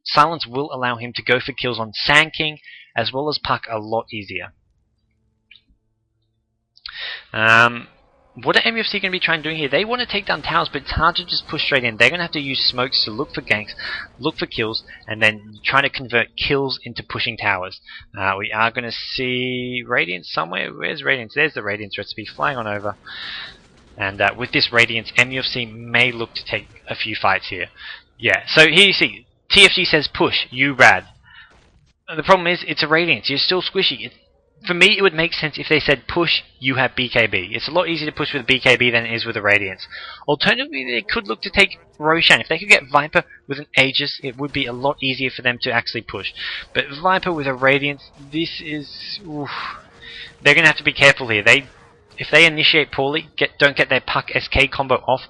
Silence will allow him to go for kills on Sand King as well as Puck a lot easier. What are MUFC going to be trying to do here? They want to take down towers, but it's hard to just push straight in. They're going to have to use smokes to look for ganks, look for kills, and then try to convert kills into pushing towers. We are going to see Radiance somewhere. Where's Radiance? There's the Radiance recipe flying on over. And with this Radiance, MUFC may look to take a few fights here. Yeah, so here you see, TFG says push, you rad. The problem is, it's a Radiance. You're still squishy. For me, it would make sense if they said push, you have BKB. It's a lot easier to push with a BKB than it is with a Radiance. Alternatively, they could look to take Roshan. If they could get Viper with an Aegis, it would be a lot easier for them to actually push. But Viper with a Radiance, this is... Oof. They're going to have to be careful here. If they initiate poorly, don't get their Puck SK combo off,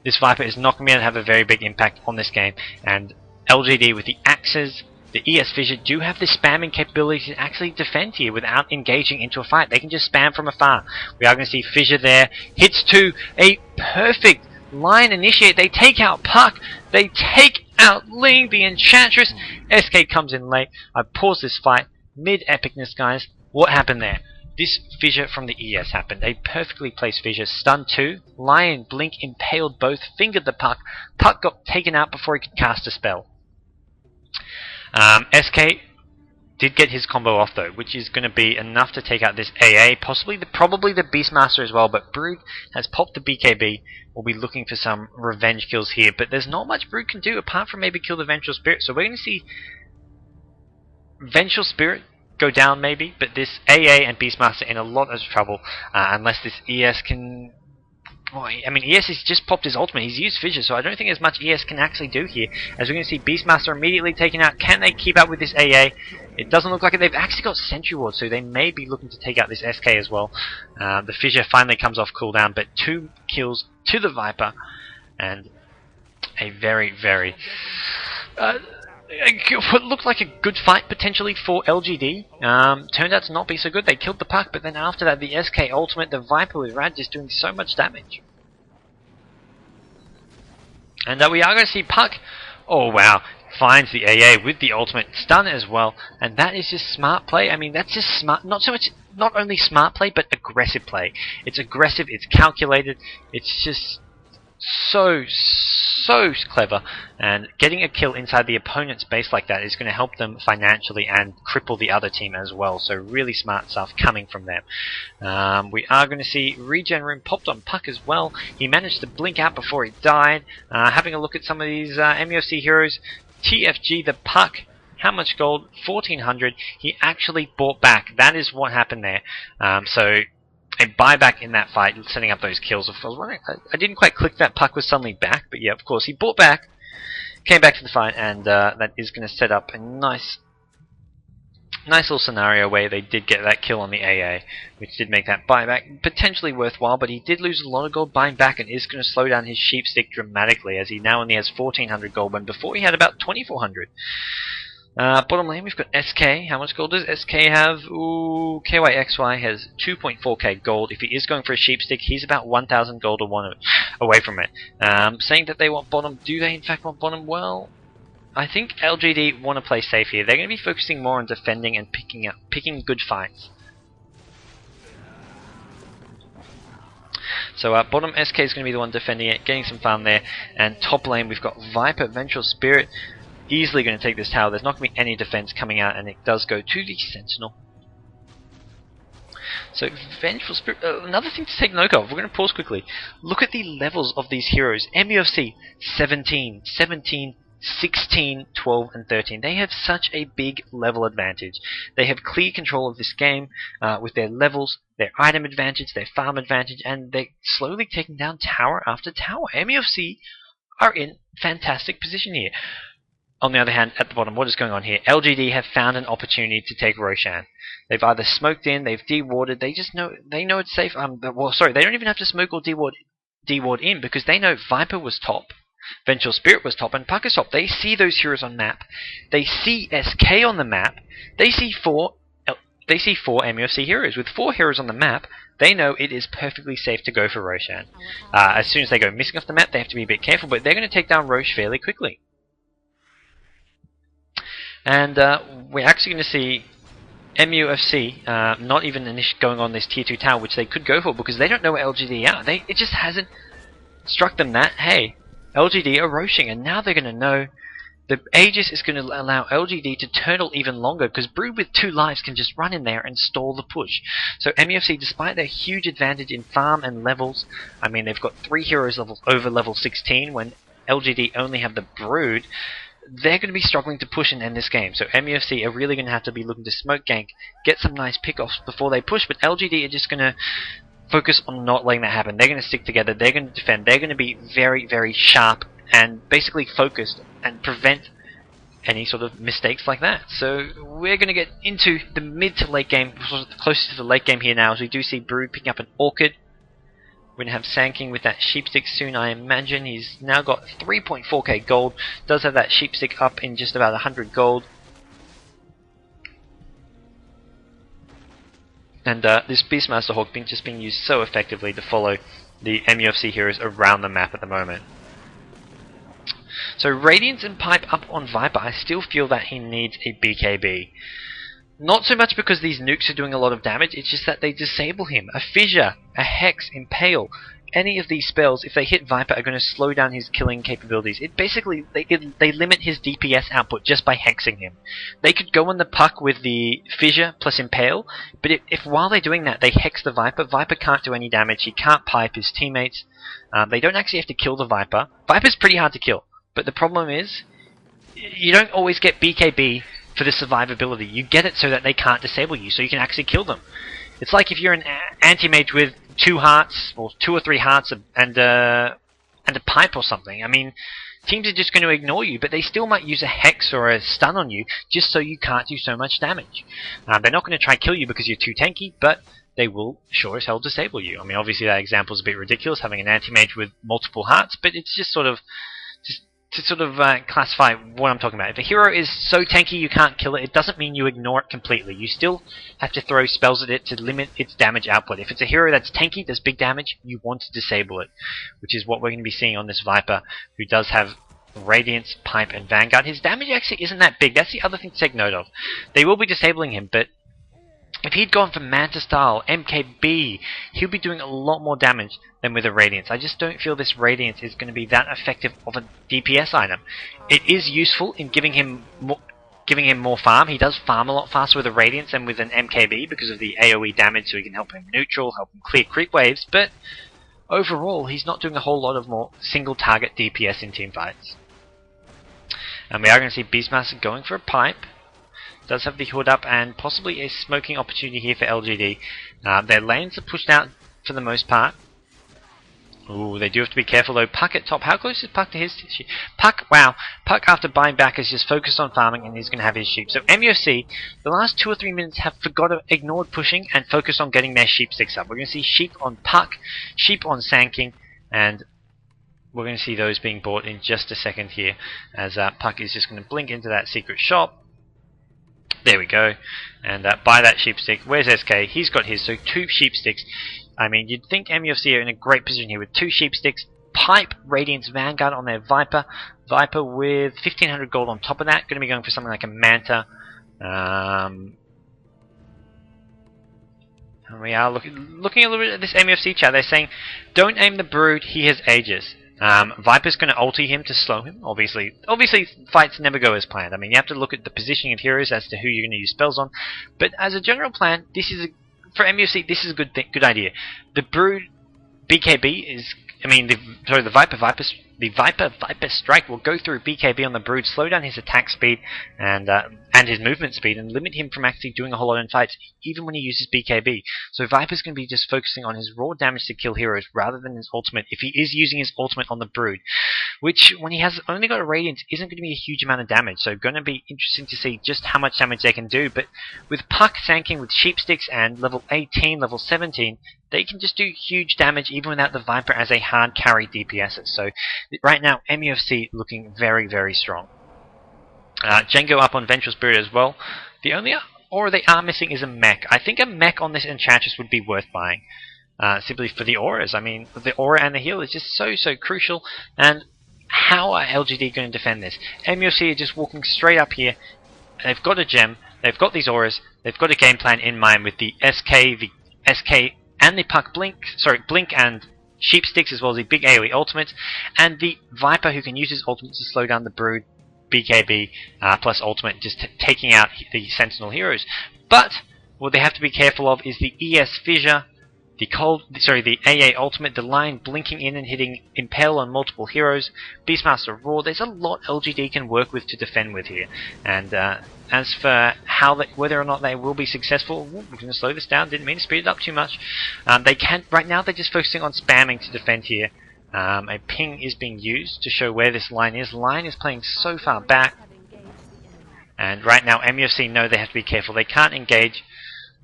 this Viper is not going to be able to have a very big impact on this game. And LGD with the axes, the ES Fissure do have the spamming capability to actually defend here without engaging into a fight. They can just spam from afar. We are going to see Fissure there. Hits to a perfect line initiate. They take out Puck. They take out Ling, the Enchantress. SK comes in late. I pause this fight. Mid-epicness, guys. What happened there? This Fissure from the ES happened. A perfectly placed Fissure. Stun 2. Lion Blink impaled both. Fingered the Puck. Puck got taken out before he could cast a spell. SK did get his combo off though, which is going to be enough to take out this AA, probably the Beastmaster as well, but Brood has popped the BKB. We'll be looking for some revenge kills here, but there's not much Brood can do apart from maybe kill the Vengeful Spirit, so we're going to see Vengeful Spirit go down maybe, but this AA and Beastmaster in a lot of trouble, unless this ES can... Well, I mean, ES has just popped his ultimate. He's used Fissure, so I don't think there's much ES can actually do here. As we're going to see Beastmaster immediately taken out. Can they keep up with this AA? It doesn't look like it. They've actually got Sentry Ward, so they may be looking to take out this SK as well. The Fissure finally comes off cooldown, but 2 kills to the Viper, and a very, very... what looked like a good fight potentially for LGD turned out to not be so good. They killed the Puck, but then after that the SK ultimate, the Viper with Rad just doing so much damage. And we are going to see Puck, oh wow, finds the AA with the ultimate stun as well, and that is just smart play. I mean, that's just smart, not only smart play, but aggressive play. It's aggressive, it's calculated, it's just so clever, and getting a kill inside the opponent's base like that is going to help them financially and cripple the other team as well, so really smart stuff coming from them. We are going to see Regen Room popped on Puck as well. He managed to blink out before he died. Having a look at some of these MUFC heroes, TFG the Puck, how much gold? 1400. He actually bought back. That is what happened there. So a buyback in that fight, setting up those kills. I was wondering, I didn't quite click that Puck was suddenly back, but yeah, of course, he bought back, came back to the fight, and that is going to set up a nice little scenario where they did get that kill on the AA, which did make that buyback potentially worthwhile, but he did lose a lot of gold buying back and is going to slow down his sheep stick dramatically, as he now only has 1400 gold, when before he had about 2400. Bottom lane, we've got SK. How much gold does SK have? Ooh, KYXY has 2.4k gold. If he is going for a sheep stick, he's about 1000 gold away from it. Saying that they want bottom, do they in fact want bottom? Well, I think LGD want to play safe here. They're going to be focusing more on defending and picking good fights. So bottom SK is going to be the one defending it, getting some farm there. And top lane, we've got Viper, Vengeful Spirit. Easily going to take this tower. There's not going to be any defense coming out, and it does go to the Sentinel. So Vengeful Spirit, another thing to take note of, we're going to pause quickly. Look at the levels of these heroes. MUFC 17, 17, 16, 12 and 13. They have such a big level advantage. They have clear control of this game with their levels, their item advantage, their farm advantage, and they're slowly taking down tower after tower. MUFC are in fantastic position here. On the other hand, at the bottom, what is going on here? LGD have found an opportunity to take Roshan. They've either smoked in, they've dewarded, they know it's safe. Well, sorry, they don't even have to smoke or deward in, because they know Viper was top, Vengeful Spirit was top, and Puck is top. They see those heroes on map. They see SK on the map. They see four MUFC heroes. With 4 heroes on the map, they know it is perfectly safe to go for Roshan. As soon as they go missing off the map, they have to be a bit careful, but they're going to take down Rosh fairly quickly. And we're actually going to see MUFC not even going on this tier 2 tower, which they could go for because they don't know where LGD are. It just hasn't struck them that, hey, LGD are Roshan, and now they're going to know. The Aegis is going to allow LGD to turtle even longer because Brood with 2 lives can just run in there and stall the push. So MUFC, despite their huge advantage in farm and levels, I mean they've got 3 heroes over level 16 when LGD only have the Brood, they're going to be struggling to push and end this game. So MUFC are really going to have to be looking to smoke gank, get some nice pickoffs before they push, but LGD are just going to focus on not letting that happen. They're going to stick together, they're going to defend, they're going to be very, very sharp and basically focused and prevent any sort of mistakes like that. So we're going to get into the mid to late game, closest to the late game here now, as we do see Brood picking up an Orchid. We're going to have Sand with that Sheepstick soon, I imagine. He's now got 3.4k gold, does have that Sheepstick up in just about 100 gold. And this Beastmaster Hawk just being used so effectively to follow the MUFC heroes around the map at the moment. So Radiance and Pipe up on Viper, I still feel that he needs a BKB. Not so much because these nukes are doing a lot of damage, it's just that they disable him. A Fissure, a Hex, Impale, any of these spells, if they hit Viper, are going to slow down his killing capabilities. It basically, they limit his DPS output just by hexing him. They could go on the puck with the Fissure plus Impale, but if while they're doing that they hex the Viper, Viper can't do any damage, he can't pipe his teammates. They don't actually have to kill the Viper. Viper's pretty hard to kill, but the problem is, you don't always get BKB for the survivability. You get it so that they can't disable you, so you can actually kill them. It's like if you're an anti-mage with 2 hearts, or 2 or 3 hearts, and a pipe or something. I mean, teams are just going to ignore you, but they still might use a hex or a stun on you, just so you can't do so much damage. They're not going to try kill you because you're too tanky, but they will sure as hell disable you. I mean, obviously that example is a bit ridiculous, having an anti-mage with multiple hearts, but it's just sort of to classify what I'm talking about. If a hero is so tanky you can't kill it, it doesn't mean you ignore it completely. You still have to throw spells at it to limit its damage output. If it's a hero that's tanky, does big damage, you want to disable it, which is what we're going to be seeing on this Viper, who does have Radiance, Pipe, and Vanguard. His damage actually isn't that big. That's the other thing to take note of. They will be disabling him, but if he'd gone for Manta style, MKB, he'll be doing a lot more damage than with a Radiance. I just don't feel this Radiance is going to be that effective of a DPS item. It is useful in giving him more farm. He does farm a lot faster with a Radiance than with an MKB because of the AoE damage, so he can help him neutral, help him clear creep waves, but overall he's not doing a whole lot of more single target DPS in team fights. And we are going to see Beastmaster going for a Pipe. Does have the hood up and possibly a smoking opportunity here for LGD. Their lanes are pushed out for the most part. Ooh, they do have to be careful though. Puck at top. How close is Puck to his sheep? Puck, wow. Puck after buying back is just focused on farming and he's going to have his sheep. So MUFC, the last 2 or 3 minutes have ignored pushing and focused on getting their sheep sticks up. We're going to see sheep on Puck, sheep on Sand King, and we're going to see those being bought in just a second here as Puck is just going to blink into that secret shop. There we go, and buy that sheep stick. Where's SK? He's got his, so 2 sheep sticks. I mean, you'd think MUFC are in a great position here with 2 sheep sticks, Pipe, Radiance, Vanguard on their Viper. Viper with 1500 gold on top of that. Going to be going for something like a Manta. And we are looking a little bit at this MUFC chat. They're saying, don't aim the Brood, he has Aegis. Viper's going to ulti him to slow him. Obviously, fights never go as planned. I mean, you have to look at the positioning of heroes as to who you're going to use spells on. But as a general plan, for MUFC, this is a good idea. The Brood BKB is, the Viper Strike will go through BKB on the Brood, slow down his attack speed and his movement speed, and limit him from actually doing a whole lot in fights, even when he uses BKB. So Viper's going to be just focusing on his raw damage to kill heroes rather than his ultimate, if he is using his ultimate on the Brood, which, when he has only got a Radiance, isn't going to be a huge amount of damage. So going to be interesting to see just how much damage they can do. But with Puck, Sand King with Sheepsticks and level 18, level 17, they can just do huge damage even without the Viper as a hard carry DPS. So right now, MUFC looking very, very strong. Django up on Vengeful Spirit as well. The only aura they are missing is a mech. I think a mech on this Enchantress would be worth buying. Simply for the auras. I mean, the aura and the heal is just so crucial. And how are LGD going to defend this? MUFC are just walking straight up here. they've got a gem, they've got these auras, they've got a game plan in mind with the SK, and the Puck Blink and Sheep Sticks, as well as the big AoE ultimates, and the Viper, who can use his ultimate to slow down the Brood, BKB plus ultimate, just taking out the Sentinel heroes. But what they have to be careful of is the ES Fissure, the AA ultimate, the line blinking in and hitting Impale on multiple heroes, Beastmaster Roar. There's a lot LGD can work with to defend with here. And as for whether or not they will be successful, we're going to slow this down. Didn't mean to speed it up too much. They can't right now. They're just focusing on spamming to defend here. A ping is being used to show where this line is. Line is playing so far back, and right now MUFC know they have to be careful. They can't engage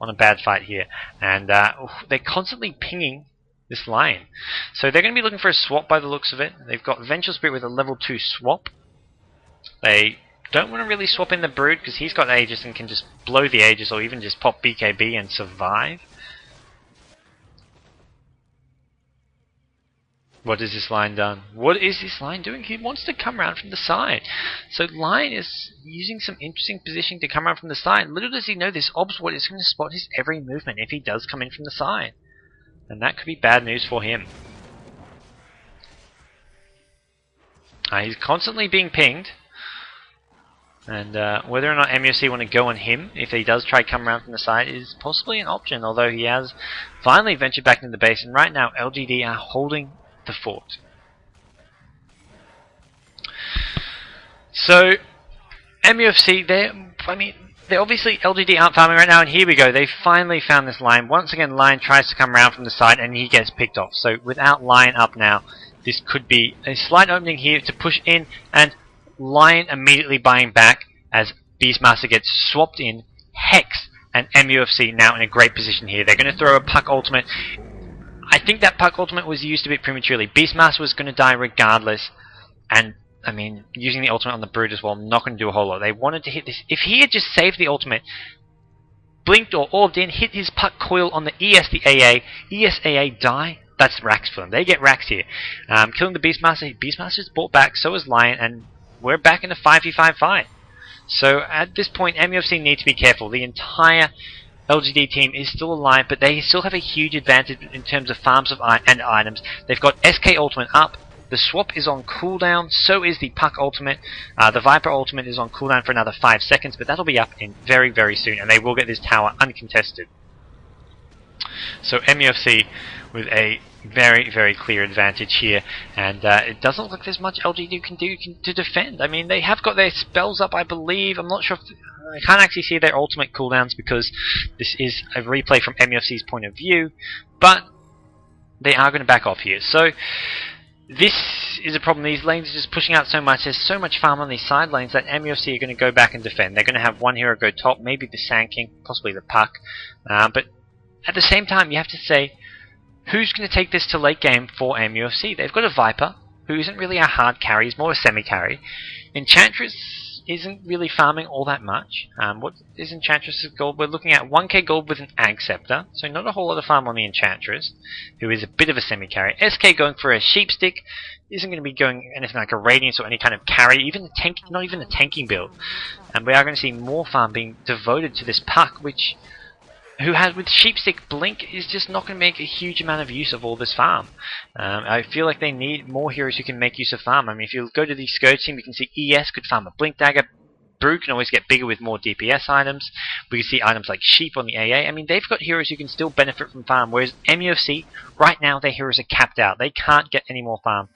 on a bad fight here, and they're constantly pinging this line. So they're going to be looking for a swap by the looks of it. They've got Vengeful Spirit with a level 2 swap. They don't want to really swap in the Brood because he's got Aegis and can just blow the Aegis, or even just pop BKB and survive. What has this line done? What is this line doing? He wants to come around from the side. So Lion is using some interesting positioning to come around from the side. Little does he know this Obs Ward is going to spot his every movement if he does come in from the side. And that could be bad news for him. He's constantly being pinged. And whether or not MUFC want to go on him, if he does try to come around from the side, is possibly an option. Although he has finally ventured back into the base. And right now LGD are holding the fort. So MUFC, they're obviously LGD aren't farming right now, and here we go. They finally found this line. Once again, Lion tries to come around from the side, and he gets picked off. So without Lion up now, this could be a slight opening here to push in, and Lion immediately buying back as Beastmaster gets swapped in. Hex and MUFC now in a great position here. They're going to throw a Puck ultimate. I think that Puck ultimate was used a bit prematurely. Beastmaster was going to die regardless, and I mean, using the ultimate on the Brood as well, not going to do a whole lot. They wanted to hit this. If he had just saved the ultimate, blinked or orbed in, hit his Puck coil on the ES die, that's racks for them. They get racks here. Killing the Beastmaster. Beastmaster's brought back, so is Lion, and we're back in a 5v5 fight. So at this point, MUFC need to be careful. The entire LGD team is still alive, but they still have a huge advantage in terms of farms and items. They've got SK ultimate up. The swap is on cooldown, so is the Puck ultimate. The Viper ultimate is on cooldown for another 5 seconds, but that'll be up in very, very soon, and they will get this tower uncontested. So MUFC with a very, very clear advantage here, and it doesn't look like there's much LGD can do to defend. I mean, they have got their spells up, I believe. I'm not sure if I can't actually see their ultimate cooldowns because this is a replay from MUFC's point of view, but they are going to back off here. So this is a problem. These lanes are just pushing out so much. There's so much farm on these side lanes that MUFC are going to go back and defend. They're going to have one hero go top, maybe the Sand King, possibly the Puck. But at the same time, you have to say, who's going to take this to late game for MUFC? They've got a Viper, who isn't really a hard carry, he's more a semi-carry. Enchantress isn't really farming all that much. What is Enchantress's gold? We're looking at 1k gold with an Ag Scepter, so not a whole lot of farm on the Enchantress, who is a bit of a semi-carry. SK going for a Sheep Stick, isn't going to be going anything like a Radiance or any kind of carry, even a tank, not even a tanking build. And we are going to see more farm being devoted to this Puck, which who has with Sheepstick Blink is just not going to make a huge amount of use of all this farm. I feel like they need more heroes who can make use of farm. I mean, if you go to the Scourge team, you can see ES could farm a Blink Dagger. Brood can always get bigger with more DPS items. We can see items like Sheep on the AA. I mean, they've got heroes who can still benefit from farm, whereas MUFC, right now, their heroes are capped out. They can't get any more farm.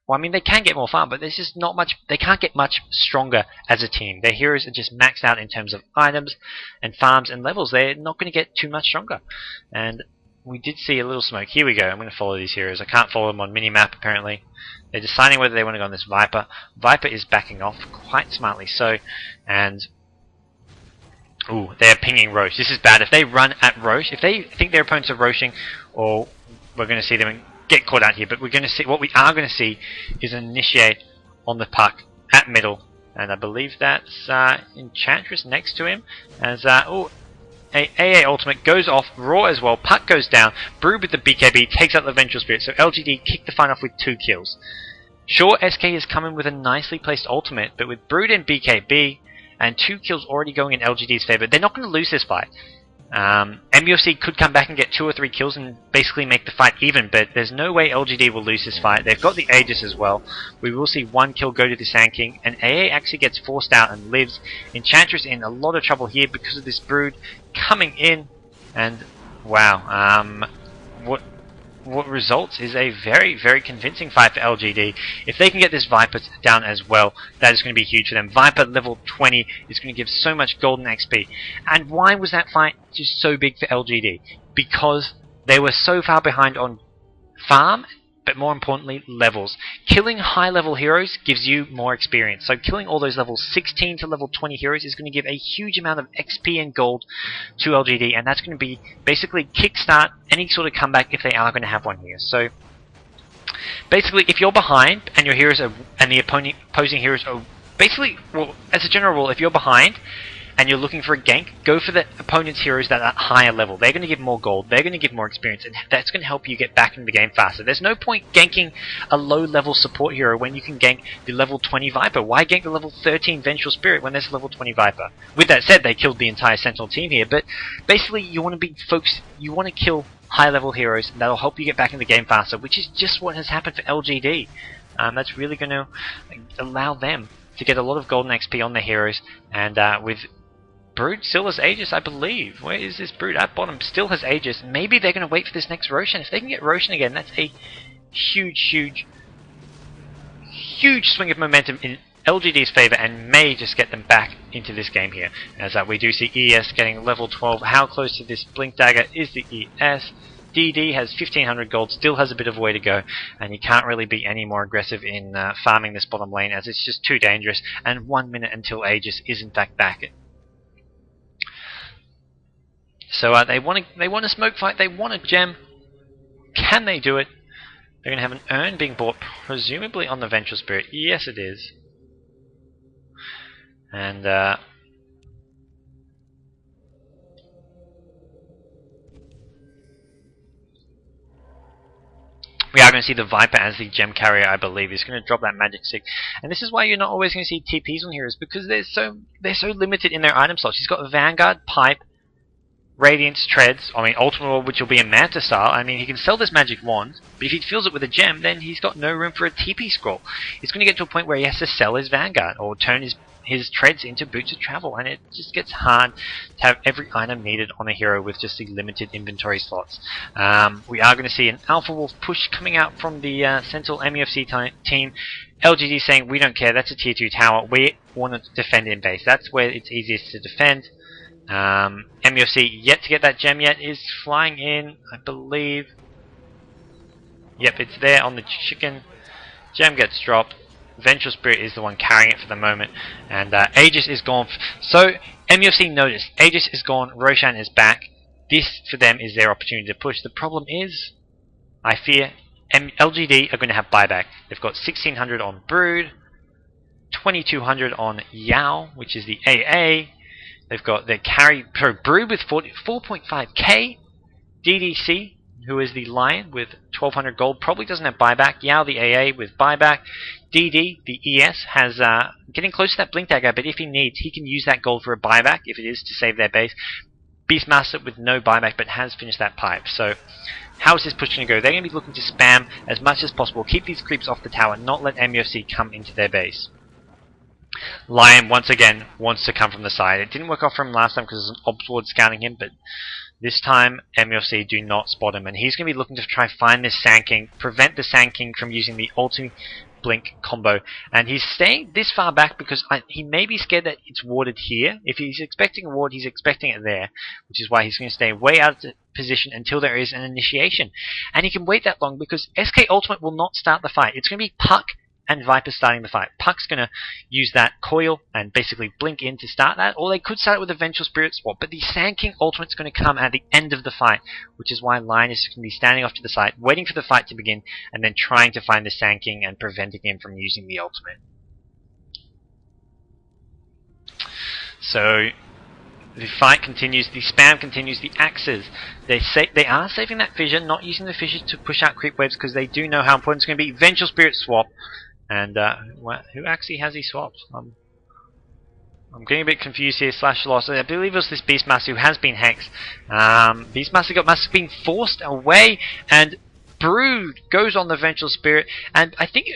Well, I mean, they can get more farm, but there's just not much. They can't get much stronger as a team. Their heroes are just maxed out in terms of items and farms and levels. They're not going to get too much stronger. And we did see a little smoke. Here we go. I'm going to follow these heroes. I can't follow them on minimap, apparently. They're deciding whether they want to go on this Viper. Viper is backing off quite smartly so. And ooh, they're pinging Roche. This is bad. If they run at Roche, if they think their opponents are Roshing, or we're going to see them get caught out here, but we're going to see what we are going to see is an initiate on the Puck at middle, and I believe that's Enchantress next to him as oh, a AA ultimate goes off, Raw as well, Puck goes down, Brood with the BKB takes out the Vengeful Spirit, so LGD kick the fight off with 2 kills. Sure, SK is coming with a nicely placed ultimate, but with Brood and BKB, and 2 kills already going in LGD's favor. They're not going to lose this fight. MUFC could come back and get 2 or 3 kills and basically make the fight even, but there's no way LGD will lose this fight. They've got the Aegis as well. We will see 1 kill go to the Sand King, and AA actually gets forced out and lives. Enchantress in a lot of trouble here because of this Brood coming in, and wow, what results is a very, very convincing fight for LGD. If they can get this Viper down as well, that is going to be huge for them. Viper level 20 is going to give so much golden XP. And why was that fight just so big for LGD? Because they were so far behind on farm, but more importantly, levels. Killing high level heroes gives you more experience. So killing all those level 16 to level 20 heroes is going to give a huge amount of XP and gold to LGD, and that's going to be basically kickstart any sort of comeback if they are going to have one here. So basically, if you're behind and your heroes are, and the opposing heroes are basically, well, as a general rule, if you're behind and you're looking for a gank, go for the opponent's heroes that are higher level. They're going to give more gold, they're going to give more experience, and that's going to help you get back into the game faster. There's no point ganking a low level support hero when you can gank the level 20 Viper. Why gank the level 13 Vengeful Spirit when there's a level 20 Viper? With that said, they killed the entire Sentinel team here, but basically you want to be focused, you want to kill high level heroes, and that'll help you get back in the game faster, which is just what has happened for LGD. That's really going to allow them to get a lot of golden XP on their heroes, and with Brood still has Aegis, I believe. Where is this Brood? At bottom still has Aegis. Maybe they're going to wait for this next Roshan. If they can get Roshan again, that's a huge swing of momentum in LGD's favour, and may just get them back into this game here. As we do see ES getting level 12. How close to this Blink Dagger is the ES? DD has 1500 gold, still has a bit of a way to go, and you can't really be any more aggressive in farming this bottom lane, as it's just too dangerous, and 1 minute until Aegis is in fact back. So they want a smoke fight, they want a gem. Can they do it? They're going to have an urn being bought, presumably on the Vengeful Spirit. Yes, it is. And we are going to see the Viper as the gem carrier, I believe. He's going to drop that magic stick, and this is why you're not always going to see TPs on heroes, because they're so limited in their item slots. He's got Vanguard, Pipe, Radiance, Treads, I mean Ultimate Orb, which will be a Manta style. I mean, he can sell this magic wand, but if he fills it with a gem, then he's got no room for a TP scroll. He's going to get to a point where he has to sell his Vanguard, or turn his Treads into Boots of Travel, and it just gets hard to have every item needed on a hero with just the limited inventory slots. We are going to see an Alpha Wolf push coming out from the Sentinel MUFC team. LGD saying, we don't care, that's a tier 2 tower, we want to defend in base. That's where it's easiest to defend. MUFC yet to get that gem yet, is flying in, I believe. Yep, it's there on the chicken. Gem gets dropped. Vengeful Spirit is the one carrying it for the moment, and Aegis is gone. So MUFC noticed Aegis is gone, Roshan is back. This for them is their opportunity to push. The problem is, I fear LGD are going to have buyback. They've got 1600 on Brood, 2200 on Yao, which is the AA. They've got their carry per Brood with 4.5k. DDC, who is the Lion, with 1200 gold, probably doesn't have buyback. Yao, the AA, with buyback. DD, the ES, has getting close to that Blink Dagger, but if he needs, he can use that gold for a buyback if it is to save their base. Beastmaster with no buyback, but has finished that pipe. So how is this push going to go? They're going to be looking to spam as much as possible, keep these creeps off the tower, not let MUFC come into their base. Lion, once again, wants to come from the side. It didn't work off for him last time because there's an Ob Sword scouting him, but this time MUFC do not spot him, and he's going to be looking to try find this Sand King, prevent the Sand King from using the ultimate Blink combo, and he's staying this far back because he may be scared that it's warded here. If he's expecting a ward, he's expecting it there, which is why he's going to stay way out of position until there is an initiation. And he can wait that long because SK Ultimate will not start the fight. It's going to be Puck and Viper starting the fight. Puck's going to use that coil and basically blink in to start that, or they could start it with a Vengeful Spirit swap, but the Sand King Ultimate's going to come at the end of the fight, which is why Lion is going to be standing off to the side, waiting for the fight to begin, and then trying to find the Sand King and preventing him from using the ultimate. So the fight continues, the spam continues, the axes. They are saving that fissure, not using the fissure to push out creep waves because they do know how important it's going to be. Vengeful Spirit swap. And who actually has he swapped? I'm getting a bit confused here. Slash loss. I believe it was this Beastmaster who has been hexed. Beastmaster must have been forced away, and Brood goes on the Vengeful Spirit, and I think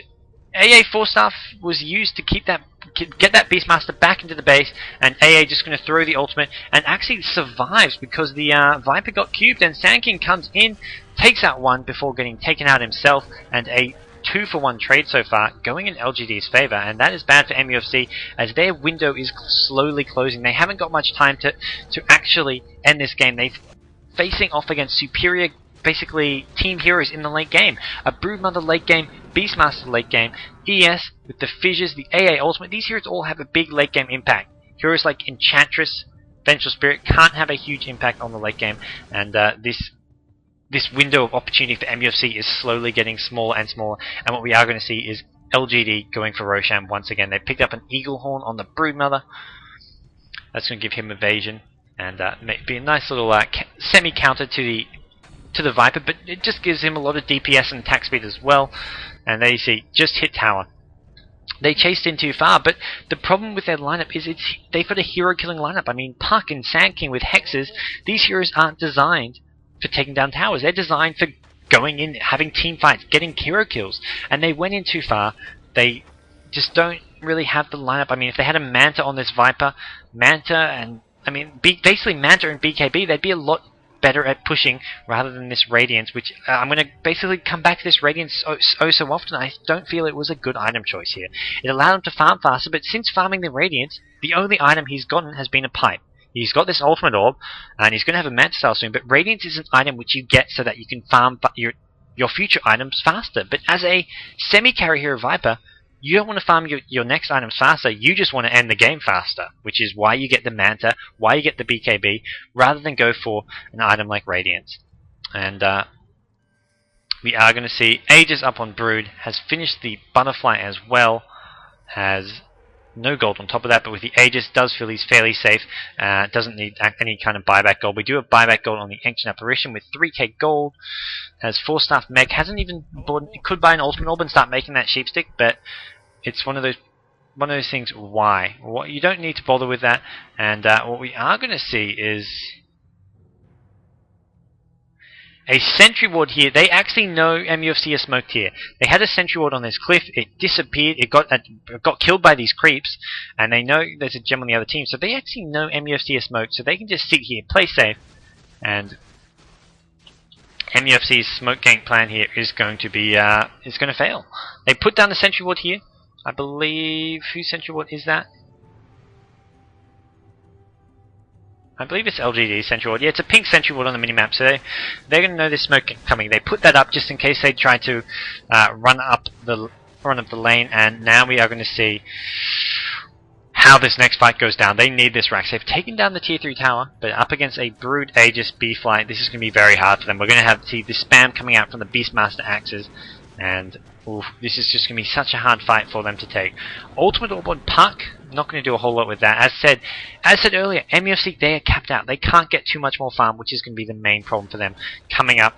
AA Force Staff was used to get that Beastmaster back into the base, and AA just going to throw the ultimate, and actually survives because the Viper got cubed, and Sand King comes in, takes out one before getting taken out himself, and a 2-for-1 trade so far, going in LGD's favour, and that is bad for MUFC as their window is slowly closing. They haven't got much time to actually end this game. They're facing off against superior, basically, team heroes in the late game. A Broodmother late game, Beastmaster late game, ES with the Fissures, the AA Ultimate. These heroes all have a big late game impact. Heroes like Enchantress, Vengeful Spirit can't have a huge impact on the late game, and this window of opportunity for MUFC is slowly getting smaller and smaller, and what we are going to see is LGD going for Roshan once again. They picked up an Eagle Horn on the Broodmother. That's going to give him evasion, and be a nice little semi-counter to the Viper, but it just gives him a lot of DPS and attack speed as well. And there you see, just hit tower. They chased in too far, but the problem with their lineup is they've got a hero-killing lineup. I mean, Puck and Sand King with hexes, these heroes aren't designed for taking down towers. They're designed for going in, having team fights, getting hero kills, and they went in too far. They just don't really have the lineup. I mean, if they had a Manta on this Viper, basically Manta and BKB, they'd be a lot better at pushing rather than this Radiance, which I'm going to basically come back to this Radiance so often. I don't feel it was a good item choice here. It allowed him to farm faster, but since farming the Radiance, the only item he's gotten has been a pipe. He's got this ultimate orb, and he's going to have a Manta style soon, but Radiance is an item which you get so that you can farm your future items faster. But as a semi-carry hero Viper, you don't want to farm your next items faster, you just want to end the game faster, which is why you get the Manta, why you get the BKB, rather than go for an item like Radiance. And we are going to see Aegis up on Brood, has finished the Butterfly as well, has no gold on top of that, but with the Aegis does feel he's fairly safe, doesn't need any kind of buyback gold. We do have buyback gold on the Ancient Apparition with 3k gold, has 4-staff mech, hasn't even bought, could buy an ultimate orb and start making that sheepstick, but it's one of those things. Why? You don't need to bother with that, and what we are going to see is a sentry ward here. They actually know MUFC is smoked here. They had a sentry ward on this cliff. It disappeared. It got killed by these creeps, and they know there's a gem on the other team. So they actually know MUFC is smoked. So they can just sit here, play safe, and MUFC's smoke gank plan here is going to be is going to fail. They put down the sentry ward here. I believe whose sentry ward is that? I believe it's LGD sentry ward. Yeah, it's a pink sentry ward on the minimap, so they're going to know this smoke coming. They put that up just in case they try to run up the lane, and now we are going to see how this next fight goes down. They need this Rax. They've taken down the tier 3 tower, but up against a Brood Aegis B-Flight, this is going to be very hard for them. We're going to see the spam coming out from the Beastmaster axes, and this is just going to be such a hard fight for them to take. Ultimate Orb on Puck, not going to do a whole lot with that. As said earlier, MUFC, they are capped out. They can't get too much more farm, which is going to be the main problem for them coming up.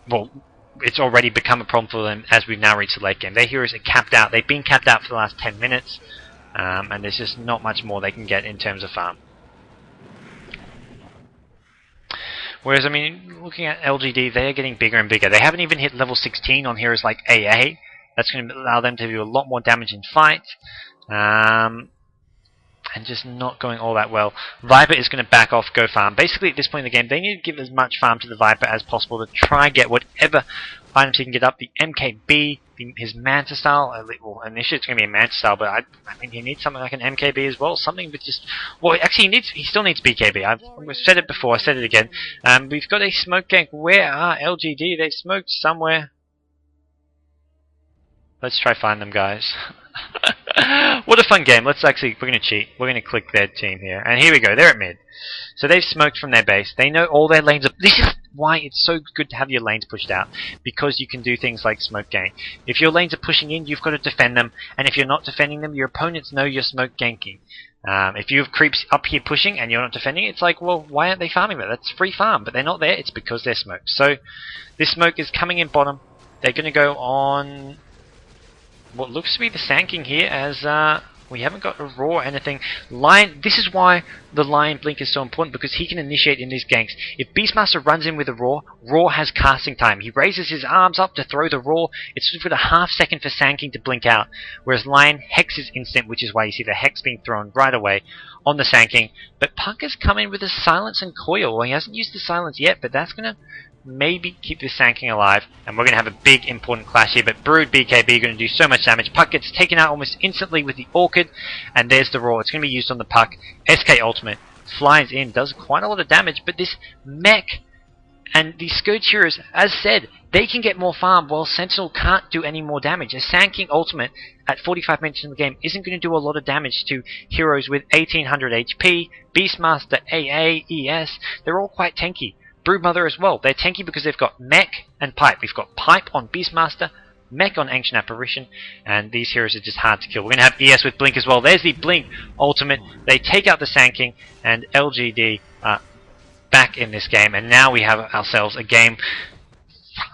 Well, it's already become a problem for them as we've now reached the late game. Their heroes are capped out. They've been capped out for the last 10 minutes, and there's just not much more they can get in terms of farm. Whereas, I mean, looking at LGD, they are getting bigger and bigger. They haven't even hit level 16 on heroes like AA. That's going to allow them to do a lot more damage in fight. And just not going all that well. Viper is going to back off, go farm. Basically, at this point in the game, they need to give as much farm to the Viper as possible to try and get whatever items he can get up. The MKB, his Manta style. Well, initially it's going to be a Manta style, but I mean, he needs something like an MKB as well. Something with just... Well, actually, he still needs BKB. I've said it before, I said it again. We've got a smoke gank. Where are LGD? They smoked somewhere. Let's try find them, guys. What a fun game. We're going to cheat. We're going to click their team here. And here we go. They're at mid. So they've smoked from their base. They know all their lanes are... This is why it's so good to have your lanes pushed out. Because you can do things like smoke gank. If your lanes are pushing in, you've got to defend them. And if you're not defending them, your opponents know you're smoke ganking. If you have creeps up here pushing and you're not defending it, it's like, well, why aren't they farming that? That's free farm. But they're not there. It's because they're smoked. So this smoke is coming in bottom. They're going to go on... what looks to be the Sand King here, as We haven't got a Raw or anything. Lion, this is why the Lion Blink is so important, because he can initiate in these ganks. If Beastmaster runs in with a Raw, Raw has casting time. He raises his arms up to throw the Raw. It's sort of with a half second for Sand King to blink out. Whereas Lion, Hex is instant, which is why you see the Hex being thrown right away on the Sand King. But Puck has come in with a Silence and Coil. Well, he hasn't used the Silence yet, but that's going to maybe keep this Sand King alive, and we're going to have a big important clash here. But Brood BKB are going to do so much damage. Puck gets taken out almost instantly with the Orchid, and there's the Raw. It's going to be used on the Puck. SK Ultimate flies in, does quite a lot of damage, but this mech and these Scourge heroes, as said, they can get more farm while Sentinel can't do any more damage. A Sand King Ultimate at 45 minutes in the game isn't going to do a lot of damage to heroes with 1800 HP, Beastmaster, AA, ES. They're all quite tanky. Broodmother as well. They're tanky because they've got Mech and Pipe. We've got Pipe on Beastmaster, Mech on Ancient Apparition, and these heroes are just hard to kill. We're going to have ES with Blink as well. There's the Blink Ultimate. They take out the Sand King, and LGD back in this game, and now we have ourselves a game.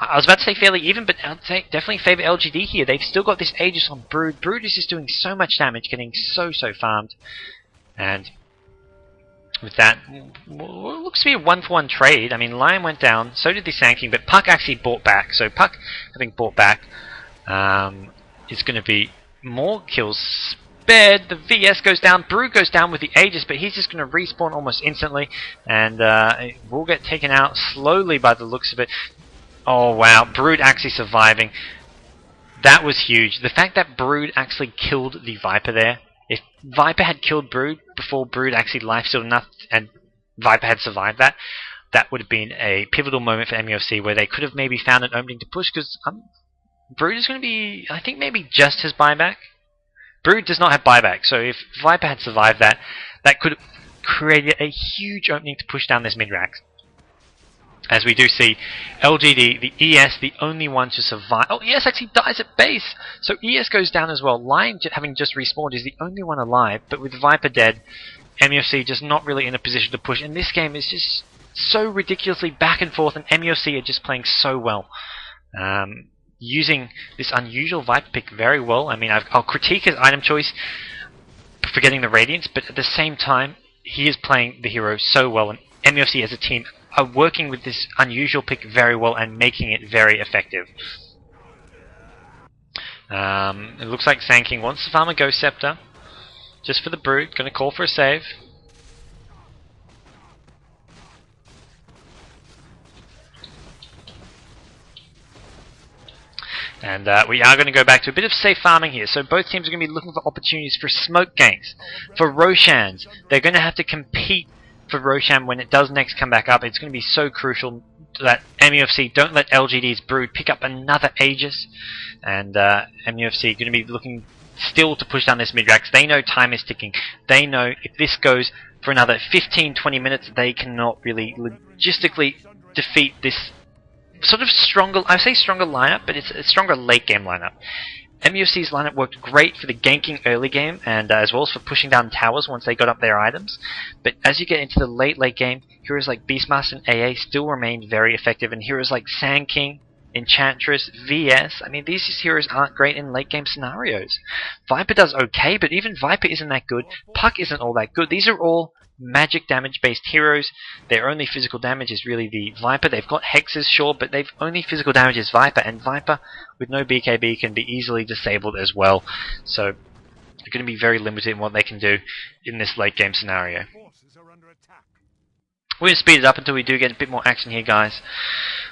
I was about to say fairly even, but I'd say definitely favour LGD here. They've still got this Aegis on Brood. Brood is just doing so much damage, getting so farmed, and with that, well, it looks to be a 1-for-1 trade. I mean, Lion went down, so did the Sand King, but Puck actually bought back. So Puck, having bought back, is going to be more kills spared. The VS goes down, Brood goes down with the Aegis, but he's just going to respawn almost instantly, and it will get taken out slowly by the looks of it. Oh wow, Brood actually surviving. That was huge. The fact that Brood actually killed the Viper there. If Viper had killed Brood before Brood actually life-stealed enough and Viper had survived that, that would have been a pivotal moment for MUFC where they could have maybe found an opening to push, because Brood is going to be, I think, maybe just his buyback. Brood does not have buyback, so if Viper had survived that, that could have created a huge opening to push down this mid-rack. As we do see, LGD, the ES, the only one to survive. Oh, ES actually dies at base! So ES goes down as well. Lion, having just respawned, is the only one alive. But with Viper dead, MUFC just not really in a position to push. And this game is just so ridiculously back and forth, and MUFC are just playing so well. Using this unusual Viper pick very well. I mean, I'll critique his item choice for getting the Radiance, but at the same time, he is playing the hero so well, and MUFC as a team are working with this unusual pick very well and making it very effective. It looks like Sand King wants to farm a Ghost Scepter just for the Brood. Going to call for a save. And we are going to go back to a bit of safe farming here. So both teams are going to be looking for opportunities for smoke ganks, for Roshans. They're going to have to compete for Roshan when it does next come back up. It's going to be so crucial that MUFC don't let LGD's Brood pick up another Aegis, and MUFC are going to be looking still to push down this mid-racks. They know time is ticking. They know if this goes for another 15-20 minutes, they cannot really logistically defeat this sort of stronger, I say stronger lineup, but it's a stronger late game lineup. MUFC's lineup worked great for the ganking early game, and as well as for pushing down towers once they got up their items. But as you get into the late game, heroes like Beastmaster and AA still remain very effective, and heroes like Sand King, Enchantress, VS, I mean, these heroes aren't great in late game scenarios. Viper does okay, but even Viper isn't that good. Puck isn't all that good. These are all magic damage based heroes. Their only physical damage is really the Viper. They've got hexes, sure, but they've only physical damage is Viper, and Viper with no BKB can be easily disabled as well. So they're going to be very limited in what they can do in this late game scenario. We're going to speed it up until we do get a bit more action here, guys.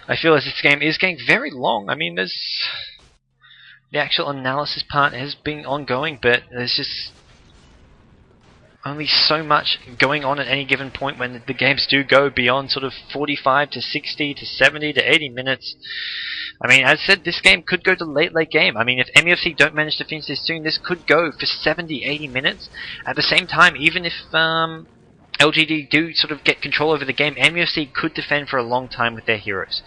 I feel as this game is getting very long. I mean, there's the actual analysis part has been ongoing, but there's just only so much going on at any given point when the games do go beyond sort of 45 to 60 to 70 to 80 minutes. I mean, as said, this game could go to late game. I mean, if MUFC don't manage to finish this soon, this could go for 70, 80 minutes. At the same time, even if LGD do sort of get control over the game, MUFC could defend for a long time with their heroes.